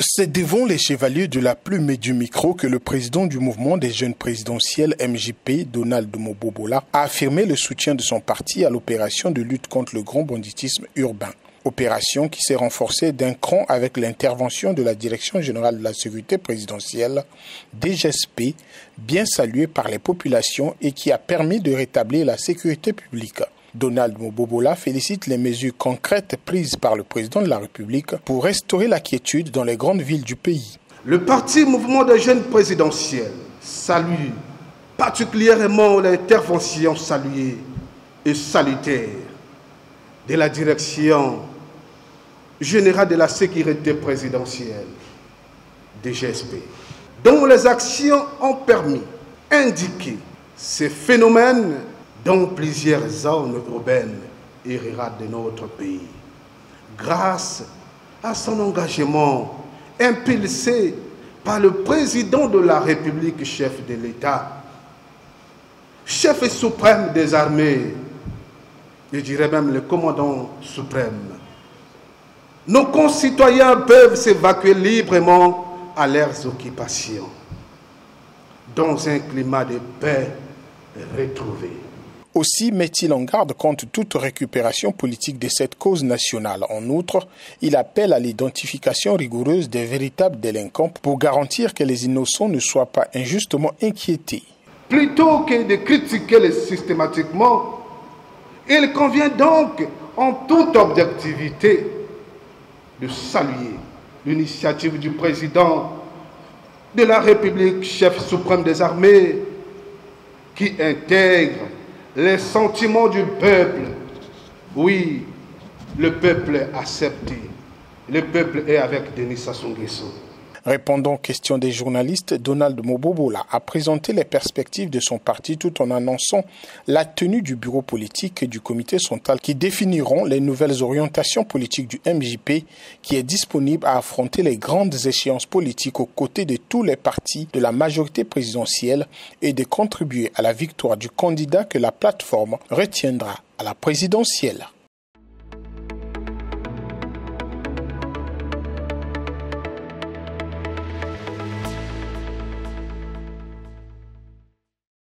C'est devant les chevaliers de la plume et du micro que le président du mouvement des jeunes présidentiels MJP, Donald Mobobola, a affirmé le soutien de son parti à l'opération de lutte contre le grand banditisme urbain. Opération qui s'est renforcée d'un cran avec l'intervention de la Direction générale de la sécurité présidentielle, DGSP, bien saluée par les populations et qui a permis de rétablir la sécurité publique. Donald Mobobola félicite les mesures concrètes prises par le président de la République pour restaurer la quiétude dans les grandes villes du pays. Le parti Mouvement des jeunes présidentiels salue particulièrement l'intervention saluée et salutaire de la Direction générale de la sécurité présidentielle, DGSP, dont les actions ont permis d'indiquer ces phénomènes dans plusieurs zones urbaines et rurales de notre pays. Grâce à son engagement impulsé par le président de la République, chef de l'État, chef suprême des armées, je dirais même le commandant suprême, nos concitoyens peuvent s'évacuer librement à leurs occupations, dans un climat de paix retrouvé. Aussi met-il en garde contre toute récupération politique de cette cause nationale. En outre, il appelle à l'identification rigoureuse des véritables délinquants pour garantir que les innocents ne soient pas injustement inquiétés. Plutôt que de critiquer systématiquement, il convient donc en toute objectivité de saluer l'initiative du président de la République, chef suprême des armées, qui intègre les sentiments du peuple. Oui, le peuple est accepté. Le peuple est avec Denis Sassou Nguesso. Répondant aux questions des journalistes, Donald Mobobola a présenté les perspectives de son parti tout en annonçant la tenue du bureau politique et du comité central qui définiront les nouvelles orientations politiques du MJP qui est disponible à affronter les grandes échéances politiques aux côtés de tous les partis de la majorité présidentielle et de contribuer à la victoire du candidat que la plateforme retiendra à la présidentielle.